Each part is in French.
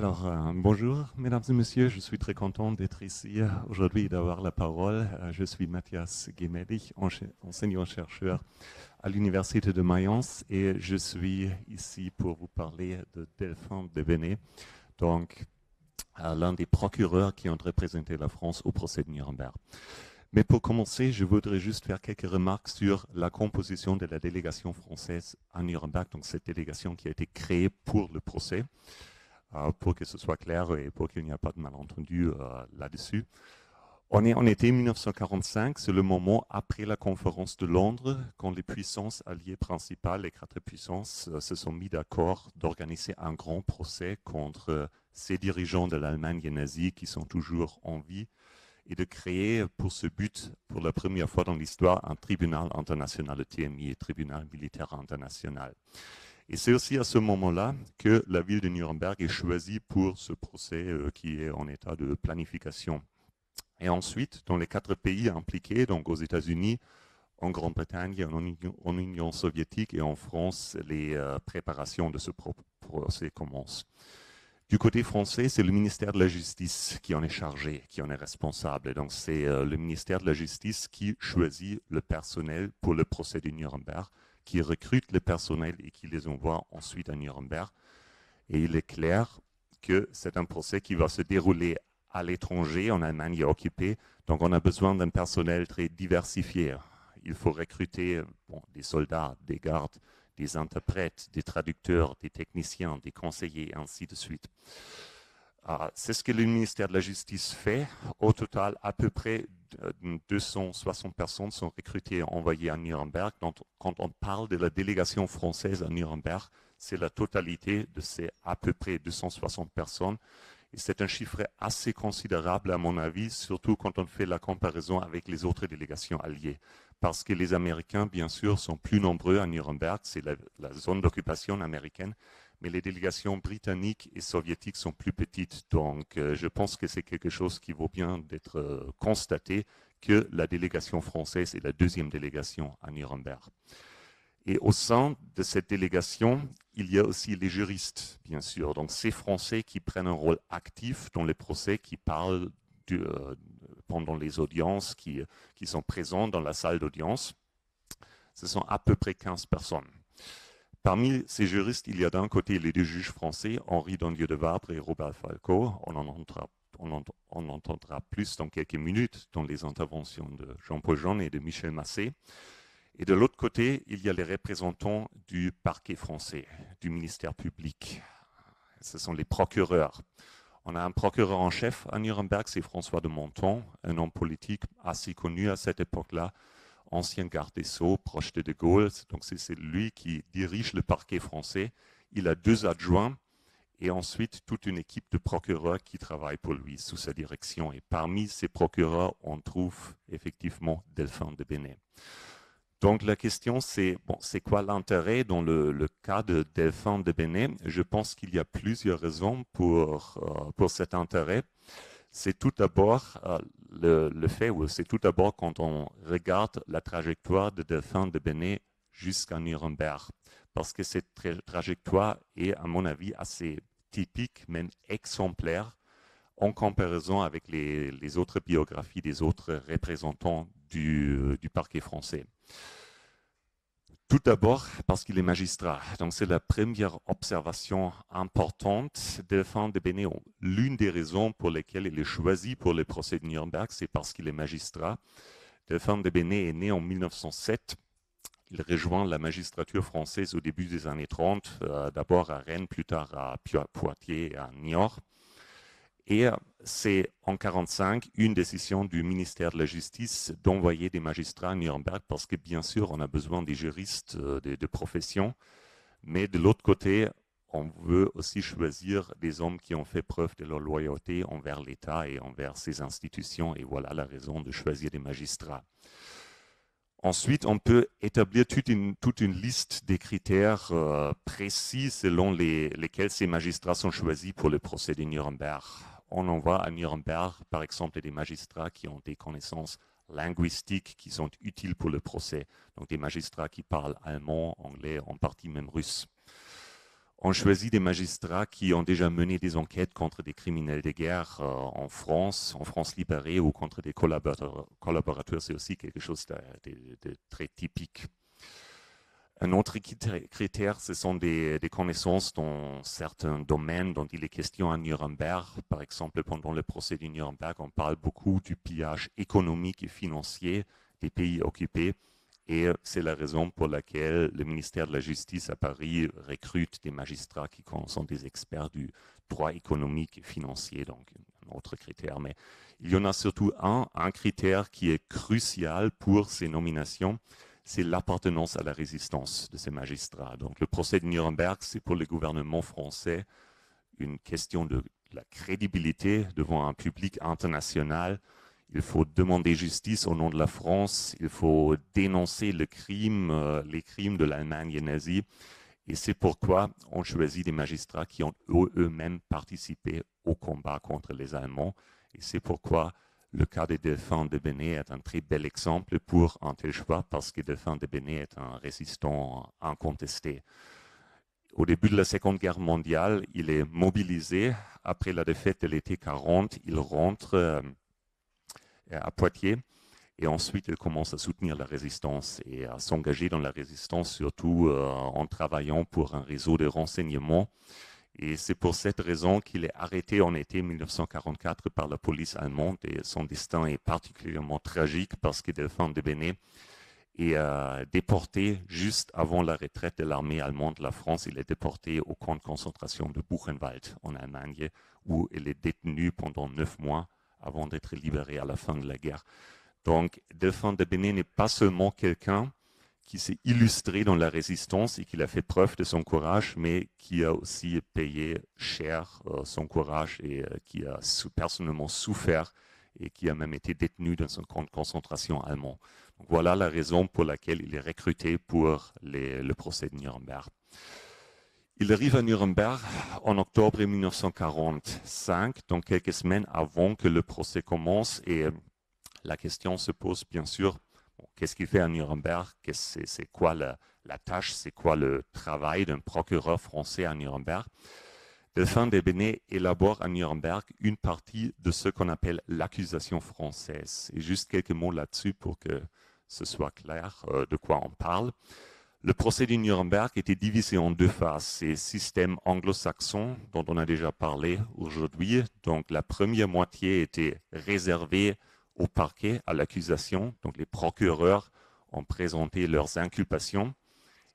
Bonjour, mesdames et messieurs. Je suis très content d'être ici aujourd'hui et d'avoir la parole. Je suis Mathias Gemelli, enseignant-chercheur à l'Université de Mayence et je suis ici pour vous parler de Delphin de Bene, donc l'un des procureurs qui ont représenté la France au procès de Nuremberg. Mais pour commencer, je voudrais juste faire quelques remarques sur la composition de la délégation française à Nuremberg, donc cette délégation qui a été créée pour le procès. Pour que ce soit clair et pour qu'il n'y ait pas de malentendu là-dessus. On est en été 1945, c'est le moment après la conférence de Londres, quand les puissances alliées principales, les quatre puissances, se sont mis d'accord d'organiser un grand procès contre ces dirigeants de l'Allemagne nazie qui sont toujours en vie et de créer pour ce but, pour la première fois dans l'histoire, un tribunal international, le TMI, tribunal militaire international. Et c'est aussi à ce moment-là que la ville de Nuremberg est choisie pour ce procès qui est en état de planification. Et ensuite, dans les quatre pays impliqués, donc aux États-Unis, en Grande-Bretagne, en Union soviétique et en France, les préparations de ce procès commencent. Du côté français, c'est le ministère de la Justice qui en est chargé, qui en est responsable. Et donc c'est le ministère de la Justice qui choisit le personnel pour le procès de Nuremberg, qui recrute le personnel et qui les envoie ensuite à Nuremberg. Et il est clair que c'est un procès qui va se dérouler à l'étranger, en Allemagne occupée. Donc on a besoin d'un personnel très diversifié. Il faut recruter des soldats, des gardes, des interprètes, des traducteurs, des techniciens, des conseillers, ainsi de suite. C'est ce que le ministère de la Justice fait. Au total, à peu près 260 personnes sont recrutées et envoyées à Nuremberg. Donc, quand on parle de la délégation française à Nuremberg, c'est la totalité de ces à peu près 260 personnes. Et c'est un chiffre assez considérable à mon avis, surtout quand on fait la comparaison avec les autres délégations alliées. Parce que les Américains, bien sûr, sont plus nombreux à Nuremberg, c'est la zone d'occupation américaine, mais les délégations britanniques et soviétiques sont plus petites. Donc, je pense que c'est quelque chose qui vaut bien d'être constaté, que la délégation française est la deuxième délégation à Nuremberg. Et au sein de cette délégation, il y a aussi les juristes, bien sûr. Donc, ces Français qui prennent un rôle actif dans les procès, qui parlent pendant les audiences, qui sont présents dans la salle d'audience. Ce sont à peu près 15 personnes. Parmi ces juristes, il y a d'un côté les deux juges français, Henri Dondieu de Vabre et Robert Falco. On en entendra plus dans quelques minutes dans les interventions de Jean-Paul Jean et de Michel Massé. Et de l'autre côté, il y a les représentants du parquet français, du ministère public. Ce sont les procureurs. On a un procureur en chef à Nuremberg, c'est François de Menthon, un homme politique assez connu à cette époque-là, ancien garde des Sceaux, proche de Gaulle. Donc c'est lui qui dirige le parquet français. Il a 2 adjoints et ensuite toute une équipe de procureurs qui travaillent pour lui sous sa direction. Et parmi ces procureurs, on trouve effectivement Delphin de Bene. Donc la question c'est, c'est quoi l'intérêt dans le cas de Delphin de Bene? Je pense qu'il y a plusieurs raisons pour cet intérêt. C'est tout d'abord le fait, ou c'est tout d'abord quand on regarde la trajectoire de Delphin de Bene jusqu'à Nuremberg. Parce que cette trajectoire est, à mon avis, assez typique, même exemplaire, en comparaison avec les autres biographies des autres représentants du parquet français. Tout d'abord parce qu'il est magistrat. Donc c'est la première observation importante. Delphin de Bene, l'une des raisons pour lesquelles il est choisi pour le procès de Nuremberg, c'est parce qu'il est magistrat. Delphin de Bene est né en 1907. Il rejoint la magistrature française au début des années 30, d'abord à Rennes, plus tard à Poitiers et à Niort. Et c'est en 1945 une décision du ministère de la Justice d'envoyer des magistrats à Nuremberg parce que bien sûr on a besoin des juristes de profession, mais de l'autre côté on veut aussi choisir des hommes qui ont fait preuve de leur loyauté envers l'État et envers ses institutions, et voilà la raison de choisir des magistrats. Ensuite, on peut établir toute une liste des critères précis selon lesquels ces magistrats sont choisis pour le procès de Nuremberg. On envoie à Nuremberg, par exemple, des magistrats qui ont des connaissances linguistiques qui sont utiles pour le procès. Donc des magistrats qui parlent allemand, anglais, en partie même russe. On choisit des magistrats qui ont déjà mené des enquêtes contre des criminels de guerre en France libérée, ou contre des collaborateurs. C'est aussi quelque chose de très typique. Un autre critère, ce sont des connaissances dans certains domaines dont il est question à Nuremberg. Par exemple, pendant le procès de Nuremberg, on parle beaucoup du pillage économique et financier des pays occupés. Et c'est la raison pour laquelle le ministère de la Justice à Paris recrute des magistrats qui sont des experts du droit économique et financier, donc un autre critère. Mais il y en a surtout un critère qui est crucial pour ces nominations, c'est l'appartenance à la résistance de ces magistrats. Donc le procès de Nuremberg, c'est pour le gouvernement français une question de la crédibilité devant un public international. Il faut demander justice au nom de la France, il faut dénoncer les crimes de l'Allemagne nazie. Et c'est pourquoi on choisit des magistrats qui ont eux-mêmes participé au combat contre les Allemands. Et c'est pourquoi le cas de Delphin de Bennay est un très bel exemple pour un tel choix, parce que Delphin de Bennay est un résistant incontesté. Au début de la Seconde Guerre mondiale, il est mobilisé. Après la défaite de l'été 40, il rentre à Poitiers, et ensuite il commence à soutenir la résistance et à s'engager dans la résistance, surtout en travaillant pour un réseau de renseignement. Et c'est pour cette raison qu'il est arrêté en été 1944 par la police allemande, et son destin est particulièrement tragique parce que Delphin de Bennay est déporté juste avant la retraite de l'armée allemande de la France. Il est déporté au camp de concentration de Buchenwald en Allemagne, où il est détenu pendant 9 mois avant d'être libéré à la fin de la guerre. Donc, Delphin de Bennay n'est pas seulement quelqu'un qui s'est illustré dans la résistance et qui a fait preuve de son courage, mais qui a aussi payé cher son courage, et qui a personnellement souffert, et qui a même été détenu dans un camp de concentration allemand. Donc, voilà la raison pour laquelle il est recruté pour le procès de Nuremberg. Il arrive à Nuremberg en octobre 1945, donc quelques semaines avant que le procès commence, et la question se pose bien sûr, qu'est-ce qu'il fait à Nuremberg? C'est quoi la tâche? C'est quoi le travail d'un procureur français à Nuremberg? Delphin de Bennay élabore à Nuremberg une partie de ce qu'on appelle l'accusation française. Et juste quelques mots là-dessus pour que ce soit clair de quoi on parle. Le procès de Nuremberg était divisé en 2 phases. C'est le système anglo-saxon dont on a déjà parlé aujourd'hui. Donc la première moitié était réservée au parquet, à l'accusation. Donc les procureurs ont présenté leurs inculpations.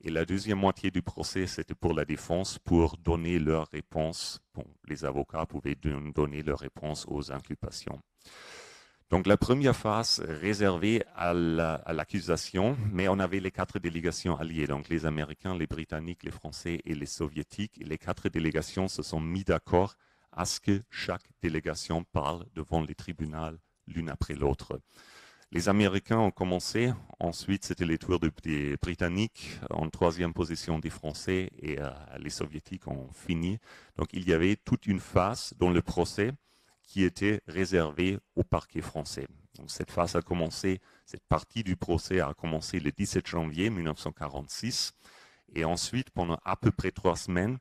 Et la deuxième moitié du procès, c'était pour la défense, pour donner leur réponse. Bon, les avocats pouvaient donner leur réponse aux inculpations. Donc la première phase réservée à l'accusation, mais on avait les 4 délégations alliées, donc les Américains, les Britanniques, les Français et les Soviétiques. Et les 4 délégations se sont mis d'accord à ce que chaque délégation parle devant les tribunaux l'une après l'autre. Les Américains ont commencé, ensuite c'était les tours des Britanniques, en 3e position des Français, et les Soviétiques ont fini. Donc il y avait toute une phase dans le procès qui était réservée au parquet français. Donc cette phase a commencé, cette partie du procès a commencé le 17 janvier 1946, et ensuite pendant à peu près 3 semaines,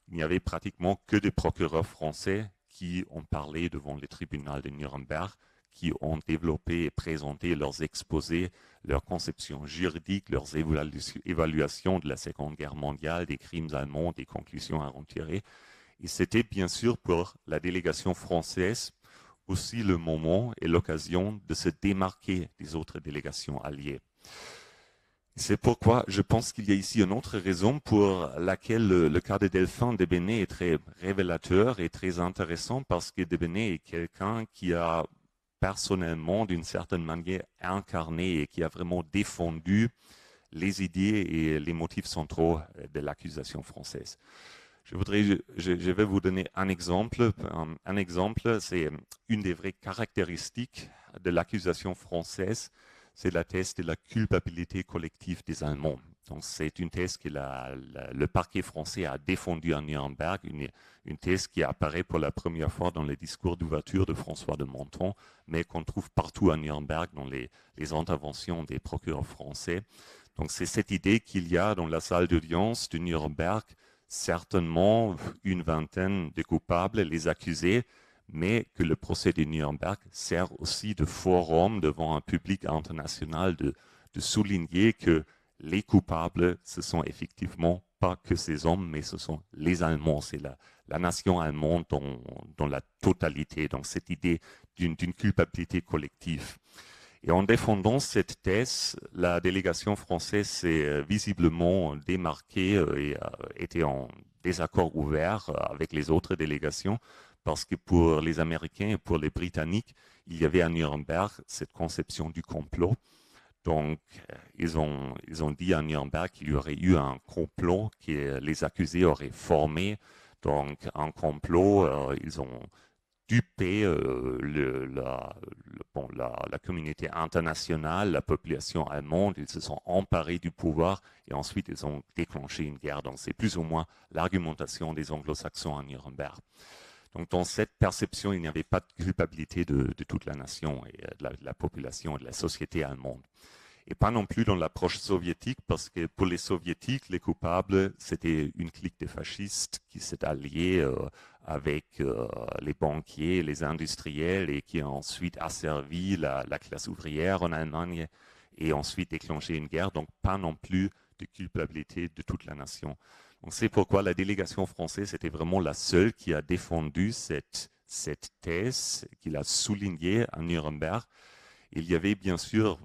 il n'y avait pratiquement que des procureurs français qui ont parlé devant les tribunaux de Nuremberg, qui ont développé et présenté leurs exposés, leurs conceptions juridiques, leurs évaluations de la Seconde Guerre mondiale, des crimes allemands, des conclusions à en tirer. Et c'était bien sûr pour la délégation française aussi le moment et l'occasion de se démarquer des autres délégations alliées. C'est pourquoi je pense qu'il y a ici une autre raison pour laquelle le cas de Delphin de Bennay est très révélateur et très intéressant, parce que de Bennay est quelqu'un qui a personnellement, d'une certaine manière, incarné et qui a vraiment défendu les idées et les motifs centraux de l'accusation française. Je vais vous donner un exemple. Un exemple, c'est une des vraies caractéristiques de l'accusation française, c'est la thèse de la culpabilité collective des Allemands. Donc, c'est une thèse que le parquet français a défendue à Nuremberg, une thèse qui apparaît pour la première fois dans les discours d'ouverture de François de Menthon, mais qu'on trouve partout à Nuremberg dans les interventions des procureurs français. Donc, c'est cette idée qu'il y a dans la salle d'audience de Nuremberg certainement une vingtaine de coupables, les accusés, mais que le procès de Nuremberg sert aussi de forum devant un public international de souligner que les coupables, ce sont effectivement pas que ces hommes, mais ce sont les Allemands, c'est la nation allemande dans la totalité, donc cette idée d'une culpabilité collective. Et en défendant cette thèse, la délégation française s'est visiblement démarquée et était en désaccord ouvert avec les autres délégations, parce que pour les Américains et pour les Britanniques, il y avait à Nuremberg cette conception du complot. Donc, ils ont dit à Nuremberg qu'il y aurait eu un complot que les accusés auraient formé. Donc, un complot, ils ont dupé la communauté internationale, la population allemande. Ils se sont emparés du pouvoir et ensuite ils ont déclenché une guerre. Donc, c'est plus ou moins l'argumentation des anglo-saxons à Nuremberg. Donc, dans cette perception, il n'y avait pas de culpabilité de toute la nation et de la population et de la société allemande. Et pas non plus dans l'approche soviétique, parce que pour les soviétiques, les coupables, c'était une clique de fascistes qui s'est alliée avec les banquiers, les industriels, et qui a ensuite asservi la classe ouvrière en Allemagne, et ensuite déclenché une guerre. Donc, pas non plus de culpabilité de toute la nation. Donc, c'est pourquoi la délégation française était vraiment la seule qui a défendu cette thèse, qui l'a soulignée à Nuremberg. Il y avait bien sûr